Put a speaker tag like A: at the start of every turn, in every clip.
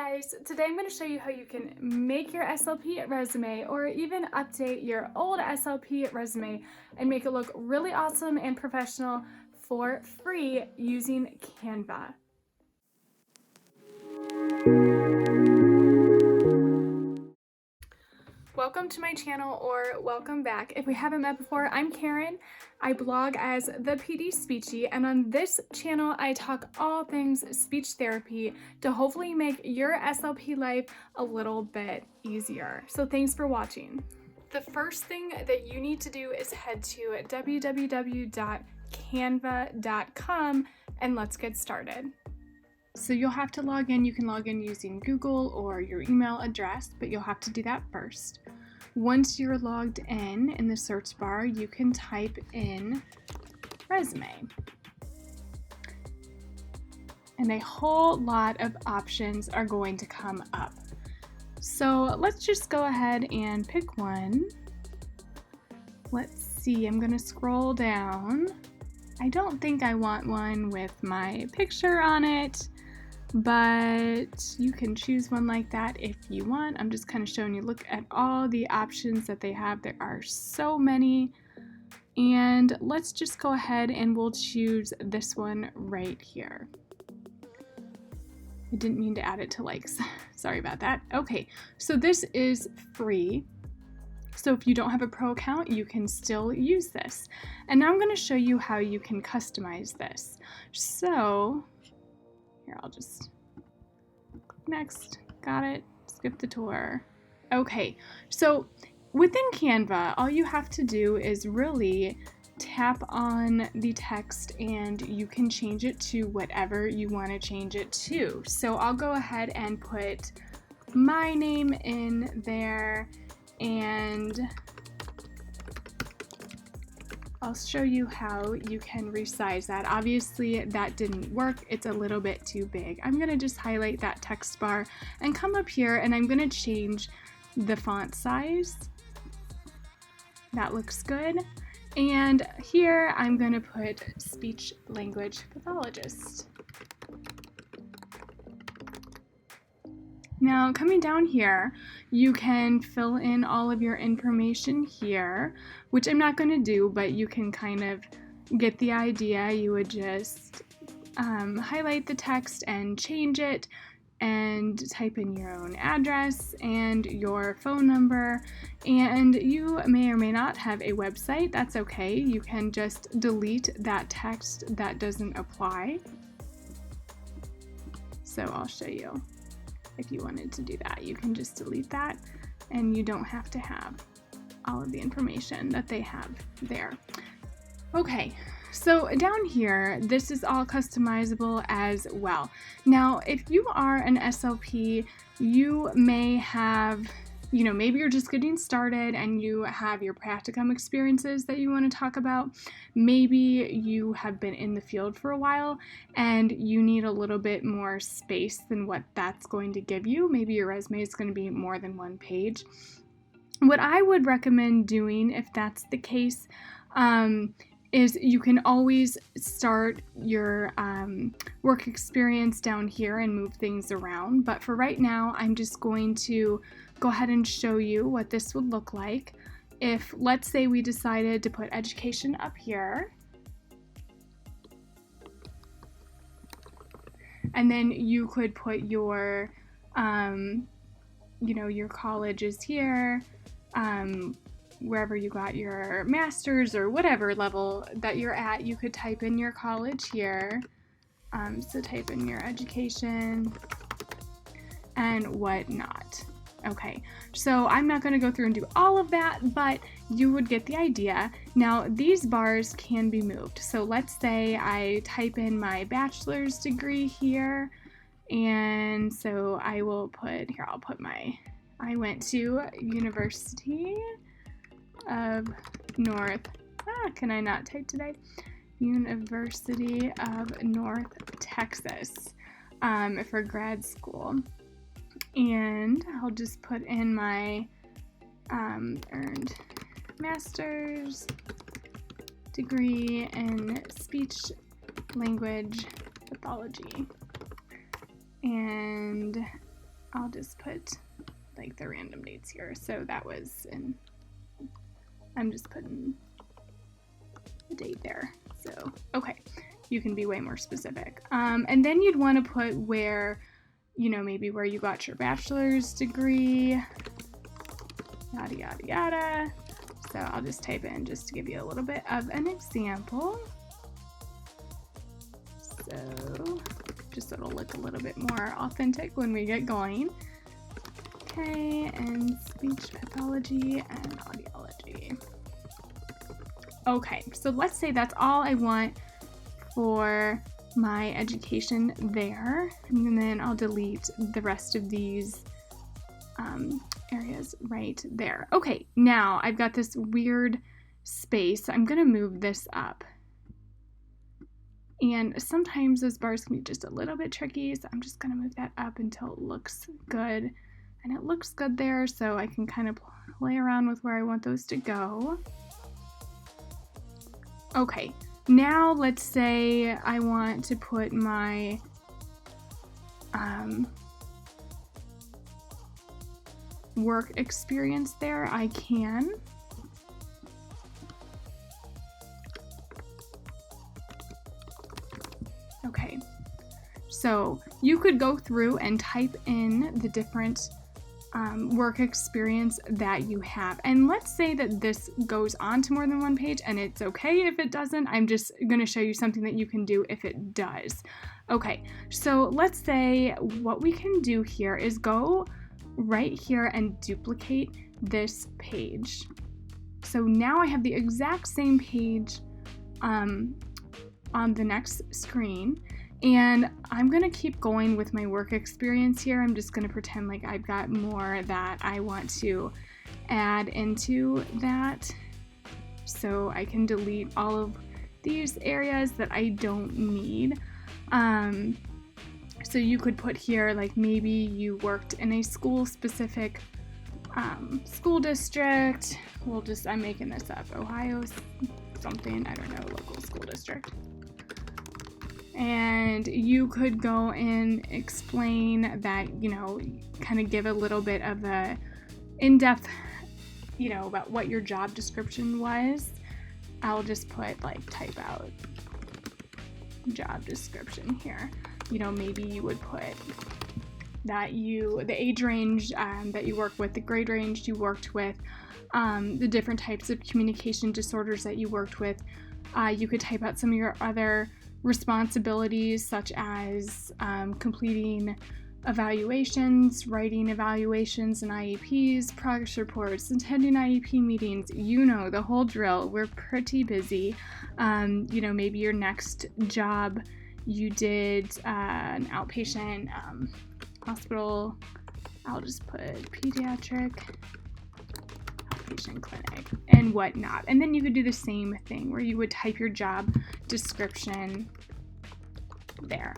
A: guys, today I'm going to show you how you can make your SLP resume or even update your old SLP resume and make it look really awesome and professional for free using Canva. Welcome to my channel, or welcome back. If we haven't met before, I'm Karen. I blog as The PD Speechy, and on this channel I talk all things speech therapy to hopefully make your SLP life a little bit easier. So thanks for watching. The first thing that you need to do is head to www.canva.com and let's get started. So you'll have to log in. You can log in using Google or your email address, but you'll have to do that first. Once you're logged in the search bar, you can type in resume. And a whole lot of options are going to come up. So let's just go ahead and pick one. Let's see, I'm gonna scroll down. I don't think I want one with my picture on it, but you can choose one like that if you want. I'm just kind of showing you, look at all the options that they have. There are so many. And let's just go ahead and we'll choose this one right here. I didn't mean to add it to likes. Sorry about that. Okay, so this is free. So if you don't have a pro account, you can still use this. And now I'm going to show you how you can customize this. So here, I'll just click next. Got it. Skip the tour. Okay, so within Canva, all you have to do is really tap on the text and you can change it to whatever you want to change it to. So I'll go ahead and put my name in there, and I'll show you how you can resize that. Obviously that didn't work. It's a little bit too big. I'm gonna just highlight that text bar and come up here and I'm gonna change the font size. That looks good. And here I'm gonna put speech language pathologist. Now coming down here, you can fill in all of your information here, which I'm not going to do, but you can kind of get the idea. You would just highlight the text and change it and type in your own address and your phone number, and you may or may not have a website. That's okay. You can just delete that text that doesn't apply. So I'll show you. If you wanted to do that, you can just delete that and you don't have to have all of the information that they have there. Okay, so down here, this is all customizable as well. Now, if you are an SLP, you may have, maybe you're just getting started and you have your practicum experiences that you want to talk about. Maybe you have been in the field for a while and you need a little bit more space than what that's going to give you. Maybe your resume is going to be more than one page. What I would recommend doing, if that's the case, is you can always start your work experience down here and move things around. But for right now, I'm just going to go ahead and show you what this would look like if, let's say, we decided to put education up here. And then you could put your, your colleges here, wherever you got your master's or whatever level that you're at. You could type in your college here. So type in your education and whatnot. Okay, so I'm not going to go through and do all of that, but you would get the idea. Now, these bars can be moved. So let's say I type in my bachelor's degree here, and so I will put, here, I'll put I went to University of North, can I not type today? University of North Texas for grad school. And I'll just put in my earned master's degree in speech language pathology. And I'll just put like the random dates here. So that was in, I'm just putting the date there. So, okay, you can be way more specific. And then you'd want to put where, you know, maybe where you got your bachelor's degree, yada, yada, yada. So I'll just type in just to give you a little bit of an example. So just so it'll look a little bit more authentic when we get going. Okay, and speech pathology and audiology. Okay, so let's say that's all I want for my education there, and then I'll delete the rest of these areas right there. Okay, now I've got this weird space. I'm gonna move this up. And sometimes those bars can be just a little bit tricky, so I'm just gonna move that up until it looks good. And it looks good there, so I can kind of play around with where I want those to go. Okay, now let's say I want to put my work experience there. I can. Okay, so you could go through and type in the different work experience that you have. And let's say that this goes on to more than one page, and it's okay if it doesn't. I'm just going to show you something that you can do if it does. Okay, so let's say what we can do here is go right here and duplicate this page. So now I have the exact same page on the next screen. And I'm gonna keep going with my work experience here. I'm just gonna pretend like I've got more that I want to add into that. So I can delete all of these areas that I don't need. So you could put here, like maybe you worked in a school-specific school district. I'm making this up, Ohio something, I don't know, local school district. And you could go and explain that, you know, kind of give a little bit of a in-depth, you know, about what your job description was. I'll just put like type out job description here. You know, maybe you would put that the age range that you work with, the grade range you worked with, the different types of communication disorders that you worked with. You could type out some of your other responsibilities, such as completing evaluations, writing evaluations and IEPs, progress reports, attending IEP meetings. You know the whole drill. We're pretty busy. You know, maybe your next job you did an outpatient hospital. I'll just put pediatric outpatient clinic and whatnot. And then you could do the same thing where you would type your job description there.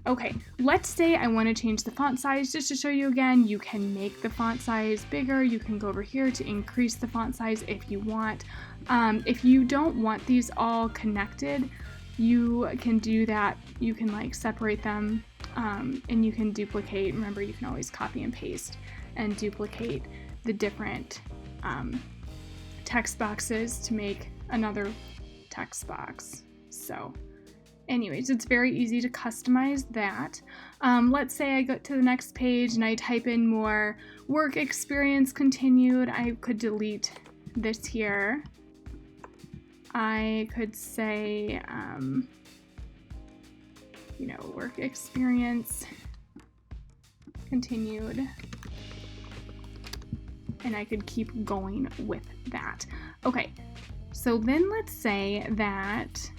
A: Okay, let's say I want to change the font size. Just to show you again, you can make the font size bigger. You can go over here to increase the font size if you want. If you don't want these all connected, you can do that. You can like separate them and you can duplicate. Remember, you can always copy and paste and duplicate the different text boxes to make another text box. So anyways, it's very easy to customize that. Let's say I go to the next page and I type in more work experience continued. I could delete this here. I could say, you know, work experience continued. And I could keep going with that. Okay, so then let's say that,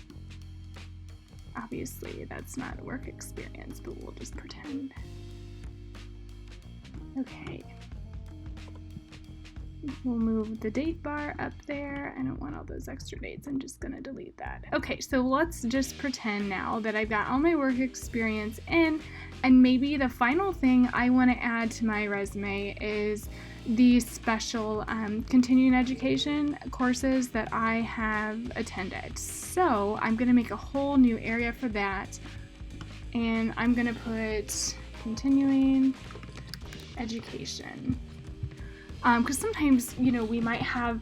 A: obviously that's not a work experience, but we'll just pretend. Okay. We'll move the date bar up there. I don't want all those extra dates. I'm just gonna delete that. Okay, so let's just pretend now that I've got all my work experience in, and maybe the final thing I want to add to my resume is the special continuing education courses that I have attended. So I'm gonna make a whole new area for that, and I'm gonna put continuing education. Because sometimes, you know, we might have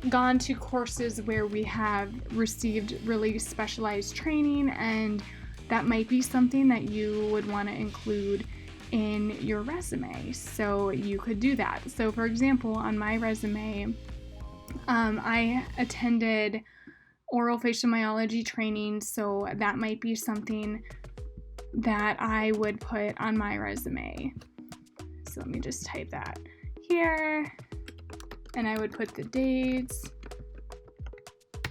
A: gone to courses where we have received really specialized training, and that might be something that you would want to include in your resume. So you could do that. So for example, on my resume, I attended oral facial myology training, so that might be something that I would put on my resume. So let me just type that here, and I would put the dates.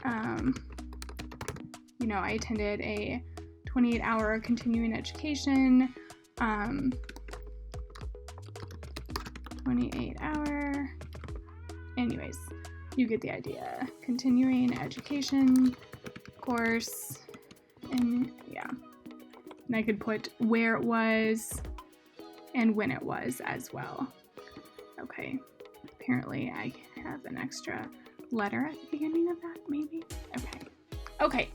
A: You know, I attended a 28-hour continuing education, 28-hour, anyways, you get the idea. Continuing education course, and yeah. And I could put where it was and when it was as well. Okay, apparently I have an extra letter at the beginning of that, maybe? Okay,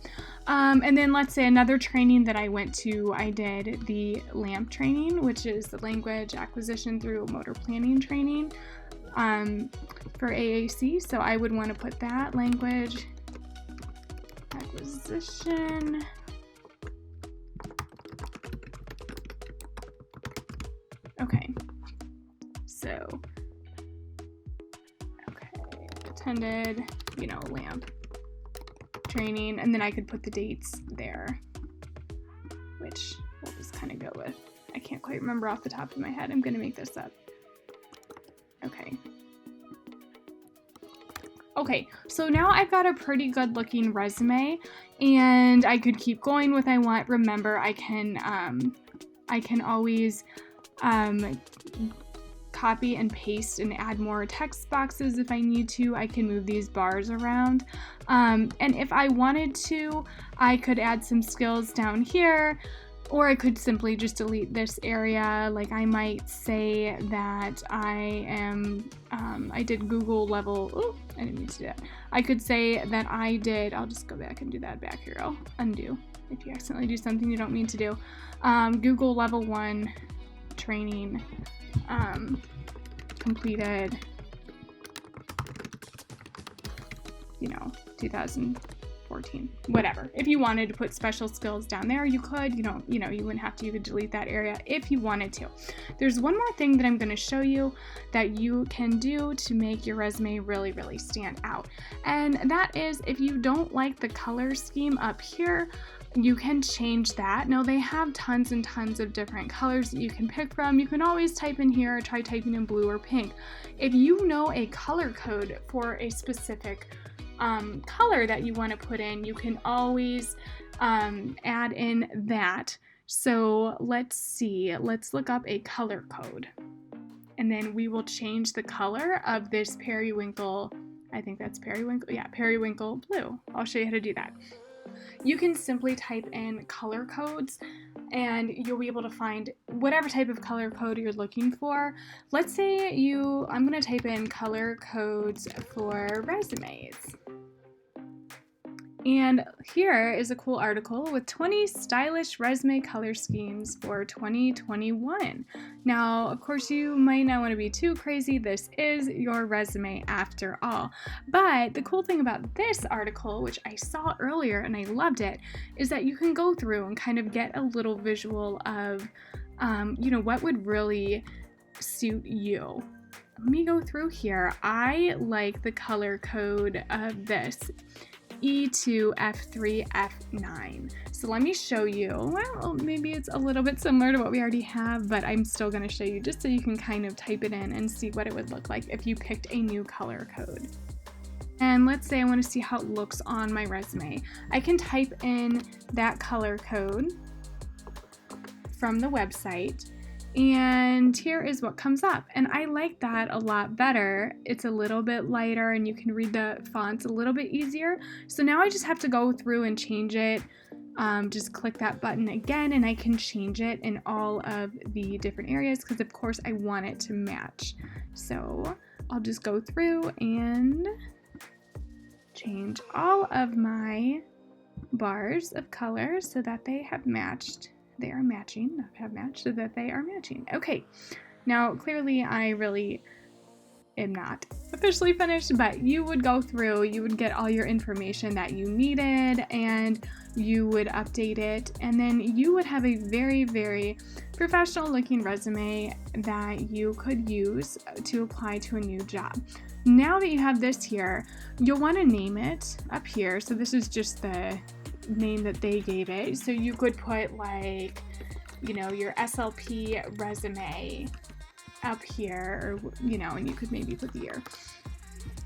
A: and then let's say another training that I went to, I did the LAMP training, which is the language acquisition through motor planning training for AAC. So I would want to put that language acquisition. Okay, so, okay, attended, you know, LAMP training, and then I could put the dates there, which we'll just kind of go with. I can't quite remember off the top of my head. I'm going to make this up. Okay, so now I've got a pretty good looking resume, and I could keep going with I want. Remember, I can always copy and paste and add more text boxes if I need to. I can move these bars around. And if I wanted to, I could add some skills down here, or I could simply just delete this area. Like I might say that I did Google level, oh, I didn't mean to do that. I could say that I did, I'll just go back and do that back here. I'll undo if you accidentally do something you don't mean to do. Google level 1 training completed, you know, 2014, whatever. If you wanted to put special skills down there, you could. You wouldn't have to. You could delete that area if you wanted to. There's one more thing that I'm going to show you that you can do to make your resume really, really stand out. And that is, if you don't like the color scheme up here, you can change that. Now they have tons and tons of different colors that you can pick from. You can always type in here, or try typing in blue or pink. If you know a color code for a specific color that you want to put in, you can always add in that. So let's see, let's look up a color code, and then we will change the color of this periwinkle, I think that's periwinkle, yeah, periwinkle blue. I'll show you how to do that. You can simply type in color codes and you'll be able to find whatever type of color code you're looking for. Let's say I'm going to type in color codes for resumes. And here is a cool article with 20 stylish resume color schemes for 2021. Now, of course, you might not want to be too crazy. This is your resume after all. But the cool thing about this article, which I saw earlier and I loved it, is that you can go through and kind of get a little visual of, what would really suit you. Let me go through here. I like the color code of this. E2, F3, F9. So let me show you. Well, maybe it's a little bit similar to what we already have, but I'm still going to show you just so you can kind of type it in and see what it would look like if you picked a new color code. And let's say I want to see how it looks on my resume. I can type in that color code from the website, and here is what comes up. And I like that a lot better. It's a little bit lighter and you can read the fonts a little bit easier. So now I just have to go through and change it. Just click that button again and I can change it in all of the different areas because of course I want it to match. So I'll just go through and change all of my bars of color so that they have matched. They are matching, not have matched, so that they are matching. Okay, Now, clearly I really am not officially finished, but you would go through, you would get all your information that you needed, and you would update it, and then you would have a very, very professional looking resume that you could use to apply to a new job. Now that you have this here, you'll want to name it up here. So this is just the name that they gave it. So you could put like, you know, your SLP resume up here, or, you know, and you could maybe put the year.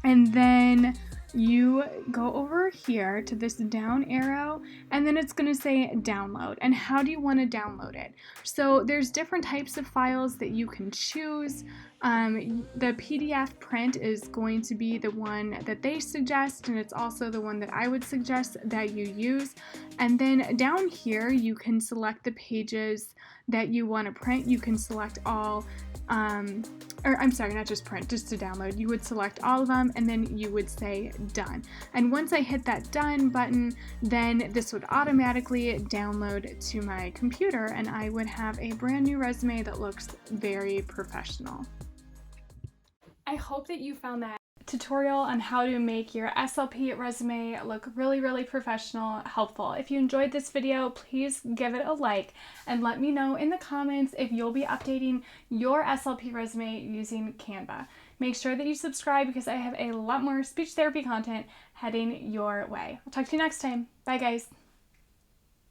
A: And then you go over here to this down arrow, and then it's going to say download. And how do you want to download it? So there's different types of files that you can choose. The PDF print is going to be the one that they suggest, and it's also the one that I would suggest that you use. And then down here, you can select the pages that you want to print. You can select all, or I'm sorry, not just print, just to download. You would select all of them, and then you would say done. And once I hit that done button, then this would automatically download to my computer, and I would have a brand new resume that looks very professional. I hope that you found that tutorial on how to make your SLP resume look really, really professional helpful. If you enjoyed this video, please give it a like and let me know in the comments if you'll be updating your SLP resume using Canva. Make sure that you subscribe because I have a lot more speech therapy content heading your way. I'll talk to you next time. Bye, guys.